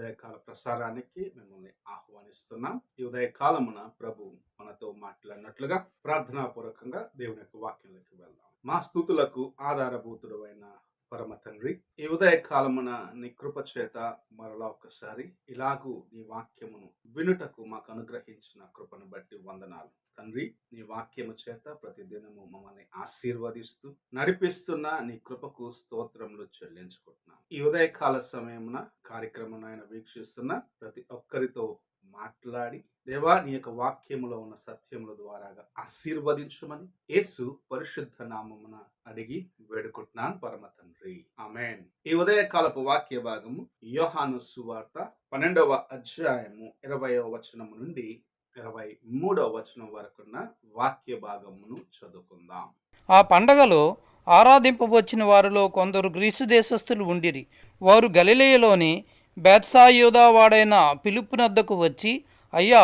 ఉదయకాల ప్రసారానికి మిమ్మల్ని ఆహ్వానిస్తున్నాం. ఈ ఉదయకాలమున ప్రభు మనతో మాట్లాడినట్లుగా ప్రార్థనాపూర్వకంగా దేవుని యొక్క వాక్యంలోకి వెళ్దాం. మా స్తుతులకు ఆధారభూతుడు అయిన పరమ తండ్రి, ఈ ఉదయ కాలమున నీ కృప చేత మరలా ఒక్కసారి ఇలాగూ నీ వాక్యమును వినుటకు మాకు అనుగ్రహించిన కృపను బట్టి వందనాలు తండ్రి. నీ వాక్యము చేత ప్రతిదినము మమ్మల్ని ఆశీర్వదిస్తూ నడిపిస్తున్న నీ కృపకు స్తోత్రములు చెల్లించుకుంటున్నాం. ఈ ఉదయకాల సమయమున కార్యక్రమం ఆయన వీక్షిస్తున్న ప్రతి ఒక్కరితో మాట్లాడి దేవా, నీ యొక్క వాక్యములో ఉన్న సత్యముల ద్వారాగా ఆశీర్వదించమని యేసు పరిశుద్ధ నామమున అడిగి వేడుకుంటున్నాను పరమ తండ్రి, ఆమేన్. ఈ ఉదయకాలపు వాక్య భాగము యోహాను సువార్త 12వ అధ్యాయము 20వ వచనము నుండి 23వ వచనం వరకున్న వాక్య భాగమును చదువుకుందాం. ఆ పండగలో ఆరాధింపవచ్చిన వారిలో కొందరు గ్రీసు దేశస్థులు ఉండిరి. వారు గలిలయలోని బేత్సాయిదా వాడైన ఫిలిప్పునొద్దకు వచ్చి, అయ్యా,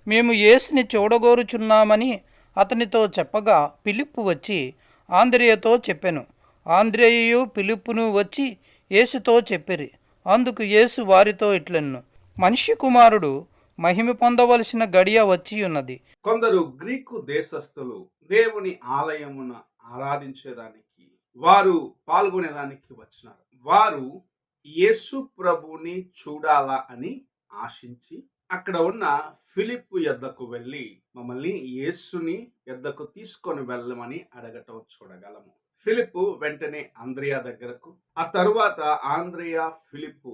మేము యేసుని చూడగోరుచున్నామని అతనితో చెప్పగా, ఫిలిప్పు వచ్చి ఆంద్రేయతో చెప్పెను. ఆంద్రేయు ఫిలిప్పును వచ్చి యేసుతో చెప్పిరి. అందుకు యేసు వారితో ఇట్లెను, మనిషి కుమారుడు మహిమ పొందవలసిన గడియ వచ్చి ఉన్నది. కొందరు గ్రీకు దేశస్థులు దేవుని ఆలయమున ఆరాధించేదానికి వారు పాల్గొనేదానికి వచ్చినారు. వారు యేసు ప్రభుని చూడాలా అని ఆశించి అక్కడ ఉన్న ఫిలిప్పు యొద్దకు వెళ్ళి, మమ్మల్ని యేసుని యొద్దకు తీసుకొని వెళ్ళమని అడగటం చూడగలము. ఫిలిప్పు వెంటనే ఆంద్రేయ దగ్గరకు, ఆ తరువాత ఆంద్రేయ ఫిలిప్పు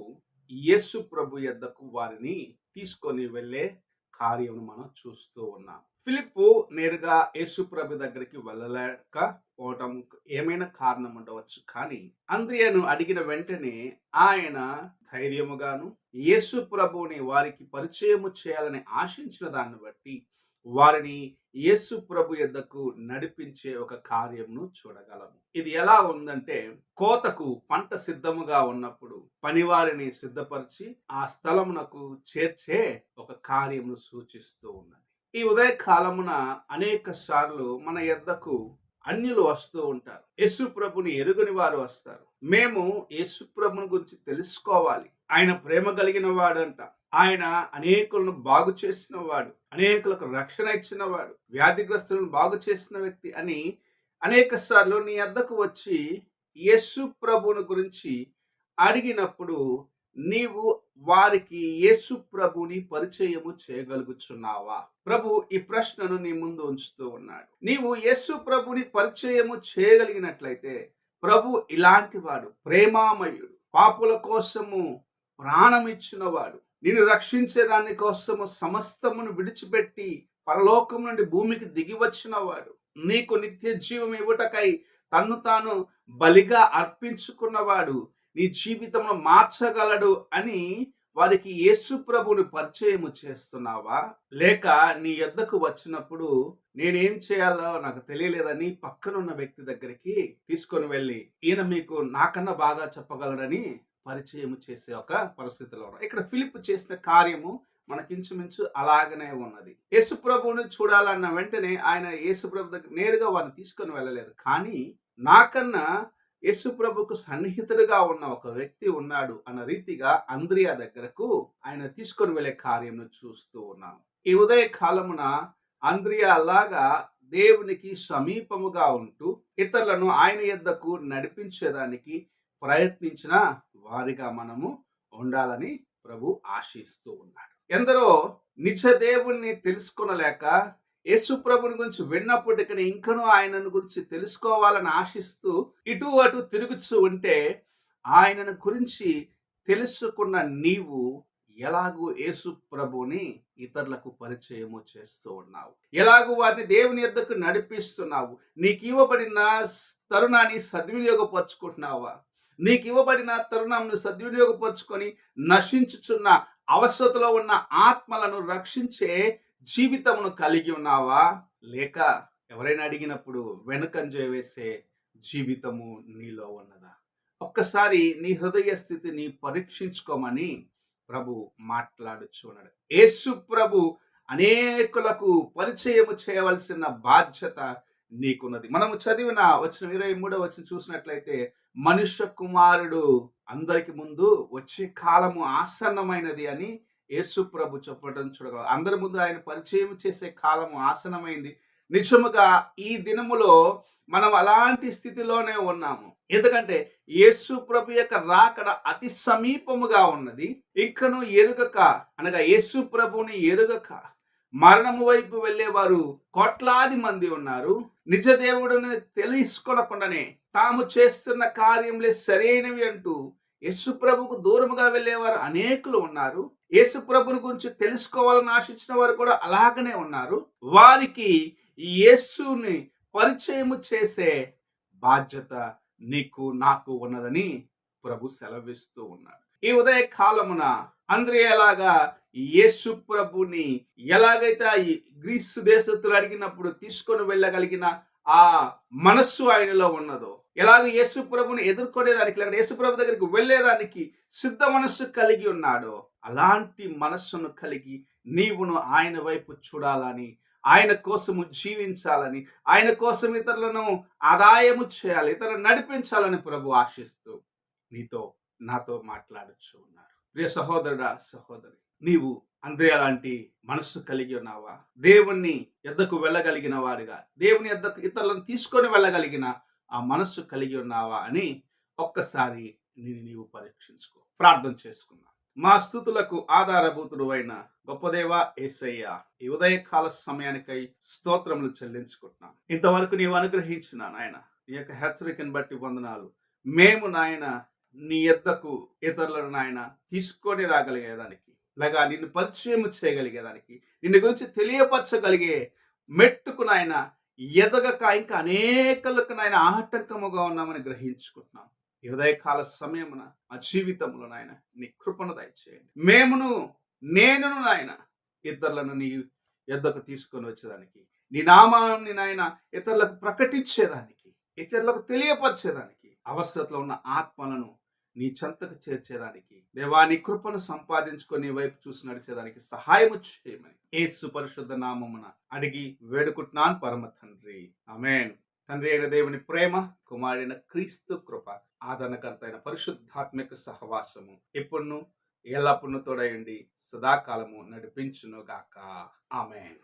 యేసు ప్రభు యొద్దకు వారిని తీసుకొని వెళ్ళే కార్యం మనం చూస్తూ ఉన్నాం. ఫిలిప్పు నేరుగా యేసు ప్రభు దగ్గరికి వెళ్ళలేకపోవటం ఏమైనా కారణం ఉండవచ్చు, కానీ ఆంద్రేయను అడిగిన వెంటనే ఆయన ధైర్యముగాను యేసు ప్రభువుని వారికి పరిచయము చేయాలని ఆశించిన దాన్ని బట్టి వారిని యేసు ప్రభు యొద్దకు నడిపించే ఒక కార్యమును చూడగలము. ఇది ఎలా ఉందంటే, కోతకు పంట సిద్ధముగా ఉన్నప్పుడు పనివారిని సిద్ధపరిచి ఆ స్థలమునకు చేర్చే ఒక కార్యమును సూచిస్తూ ఉన్నది. ఈ ఉదయ కాలమున అనేక సార్లు మన యొద్దకు అన్యులు వస్తూ ఉంటారు. యేసు ప్రభుని ఎరుగని వారు వస్తారు. మేము యేసు ప్రభుని గురించి తెలుసుకోవాలి, ఆయన ప్రేమ కలిగిన వాడంట, ఆయన అనేకులను బాగు చేసిన వాడు, అనేకులకు రక్షణ ఇచ్చిన వాడు, వ్యాధిగ్రస్తులను బాగు చేసిన వ్యక్తి అని అనేక సార్లు నీ వద్దకు వచ్చి యేసు ప్రభుని గురించి అడిగినప్పుడు నీవు వారికి యేసు ప్రభుని పరిచయము చేయగలుగుచున్నావా? ప్రభు ఈ ప్రశ్నను నీ ముందు ఉంచుతూ ఉన్నాడు. నీవు యేసు ప్రభుని పరిచయము చేయగలిగినట్లయితే, ప్రభు ఇలాంటి వాడు, ప్రేమామయుడు, పాపుల కోసము ప్రాణం ఇచ్చిన వాడు, నిన్ను రక్షించేదాని కోసము సమస్తమును విడిచిపెట్టి పరలోకం నుండి భూమికి దిగి వచ్చిన వాడు, నీకు నిత్య జీవం ఇవ్వటకై తన్ను తాను బలిగా అర్పించుకున్నవాడు, నీ జీవితంలో మార్చగలడు అని వారికి యేసు ప్రభుని పరిచయము చేస్తున్నావా? లేక నీ యొద్దకు వచ్చినప్పుడు నేనేం చేయాలో నాకు తెలియలేదని పక్కనున్న వ్యక్తి దగ్గరికి తీసుకొని వెళ్ళి, ఈయన మీకు నాకన్నా బాగా చెప్పగలడని పరిచయం చేసే ఒక పరిస్థితిలో ఉన్నారు. ఇక్కడ ఫిలిప్పు చేసిన కార్యము మనకించుమించు అలాగనే ఉన్నది. యేసు ప్రభువుని చూడాలన్న వెంటనే ఆయన యేసు ప్రభు దగ్గర నేరుగా వారిని తీసుకొని వెళ్ళలేదు, కానీ నాకన్నా యేసు ప్రభుకు సన్నిహితుడిగా ఉన్న ఒక వ్యక్తి ఉన్నాడు అన్న రీతిగా ఆంద్రేయ దగ్గరకు ఆయన తీసుకొని వెళ్ళే కార్యం చూస్తూ ఉన్నాం. ఈ ఉదయ కాలమున ఆంద్రేయ అలాగా దేవునికి సమీపముగా ఉంటూ ఇతరులను ఆయన యొద్దకు నడిపించేదానికి ప్రయత్నించిన వారిగా మనము ఉండాలని ప్రభు ఆశిస్తూ ఉన్నాడు. ఎందరో నిజ దేవుణ్ణి తెలుసుకొనలేక యేసు ప్రభుని గురించి విన్నప్పటికీ ఇంకనూ ఆయనను గురించి తెలుసుకోవాలని ఆశిస్తూ ఇటు అటు తిరుగుతూ ఉంటే, ఆయనను గురించి తెలుసుకున్న నీవు ఎలాగూ యేసు ప్రభుని ఇతరులకు పరిచయము చేస్తూ ఉన్నావు? ఎలాగూ వారిని దేవుని యొద్దకు నడిపిస్తున్నావు? నీకు ఇవ్వబడిన తరుణాన్ని సద్వినియోగపరుచుకుంటున్నావా? నీకు ఇవ్వబడిన తరుణంను సద్వినియోగపరుచుకొని నశించుచున్న అవసరతలో ఉన్న ఆత్మలను రక్షించే జీవితమును కలిగి ఉన్నావా? లేక ఎవరైనా అడిగినప్పుడు వెనుకంజ వేసే జీవితము నీలో ఉన్నదా? ఒక్కసారి నీ హృదయ స్థితిని పరీక్షించుకోమని ప్రభు మాట్లాడుచున్నాడు. యేసు ప్రభు అనేకులకు పరిచయము చేయవలసిన బాధ్యత నీకున్నది. మనము చదివిన వచనం 23వ వచనం చూసినట్లయితే, మనుష్య కుమారుడు అందరికి ముందు వచ్చే కాలము ఆసన్నమైనది అని యేసు ప్రభు చెప్పడం చూడగలం. అందరి ముందు ఆయన పరిచయం చేసే కాలము ఆసన్నమైంది. నిజముగా ఈ దినములో మనం అలాంటి స్థితిలోనే ఉన్నాము. ఎందుకంటే యేసు ప్రభు యొక్క రాకడ అతి సమీపముగా ఉన్నది. ఇంకను ఎరుగక, అనగా యేసు ప్రభుని ఎరుగక మరణము వైపు వెళ్ళేవారు కోట్లాది మంది ఉన్నారు. నిజ దేవుడిని తెలుసుకొనకుండానే తాము చేస్తున్న కార్యములే సరైనవి అంటూ యేసు ప్రభుకు దూరముగా వెళ్ళేవారు అనేకులు ఉన్నారు. యేసు ప్రభుని గురించి తెలుసుకోవాలని ఆశించిన వారు కూడా అలాగనే ఉన్నారు. వారికి యేసుని పరిచయము చేసే బాధ్యత నీకు నాకు ఉన్నదని ప్రభు సెలవిస్తూ ఉన్నాడు. ఈ ఉదయ కాలమున అంద్రియలాగా యేసు ప్రభుని ఎలాగైతే ఈ గ్రీసు దేశస్తులు అడిగినప్పుడు తీసుకొని వెళ్ళగలిగిన ఆ మనస్సు ఆయనలో ఉన్నదో, ఎలాగ యేసు ప్రభుని ఎదుర్కొనేదానికి, లేకపోతే యేసు ప్రభు దగ్గరికి వెళ్ళేదానికి సిద్ధ మనస్సు కలిగి ఉన్నాడో, అలాంటి మనస్సును కలిగి నీవును ఆయన వైపు చూడాలని, ఆయన కోసము జీవించాలని, ఆయన కోసం ఇతరులను ఆదాయము చేయాలి, ఇతరులను నడిపించాలని ప్రభు ఆశిస్తూ నీతో నాతో మాట్లాడుచు ఉన్నారు. ప్రియ సహోదరుడా, సహోదరి, నీవు అంద్రియ లాంటి మనస్సు కలిగి ఉన్నావా? దేవుని యొద్దకు వెళ్ళగలిగిన వాడిగా, దేవుని యొద్దకు ఇతరులను తీసుకొని వెళ్ళగలిగిన ఆ మనస్సు కలిగి ఉన్నావా అని ఒక్కసారి నీవు పరీక్షించుకో. ప్రార్థన చేసుకున్నా. మా స్తుతులకు ఆధారభూతుడు అయిన గొప్ప దేవా యేసయ్య, ఈ ఉదయకాల సమయానికై స్తోత్రములు చెల్లించుకుంటున్నాం. ఇంతవరకు నీవు అనుగ్రహించిన నాయన నీ యొక్క హెచ్చరికను బట్టి వందనాలు. మేము నాయన నీ యొద్దకు ఇతరులను నాయన తీసుకొని రాగలిగేదానికి, లేక నిన్ను పరిచయం చేయగలిగేదానికి, నిన్ను గురించి తెలియపరచగలిగే మెట్టుకు నాయన ఎదగక ఇంకా అనేకలకు నాయన ఆటంకముగా ఉన్నామని గ్రహించుకుంటున్నాం. ఈ ఉదయకాల సమయమున మా జీవితంలో నాయన నీ కృపను దయచేయండి. నేను నాయన ఇతరులను నీ యొద్దకు తీసుకొని వచ్చేదానికి, నీ నామాన్ని నాయన ఇతరులకు ప్రకటించేదానికి, ఇతరులకు తెలియపరిచేదానికి, అవసరతలో ఉన్న ఆత్మలను నీ చెంతకు చేర్చేదానికి దేవా నీ కృపను సంపాదించుకొని నీ వైపు చూసి నడిచేదానికి సహాయము చేయమని యేసు పరిశుద్ధ నామమున అడిగి వేడుకుంటున్నాను పరమ తండ్రి, ఆమేన్. తండ్రి అయిన దేవుని ప్రేమ, కుమారుడైన క్రీస్తు కృప, ఆదరణకర్త అయిన పరిశుద్ధాత్మిక సహవాసము ఎప్పుడును ఎల్లప్పుడూ తోడయండి సదాకాలము నడిపించును గాక. ఆమేన్.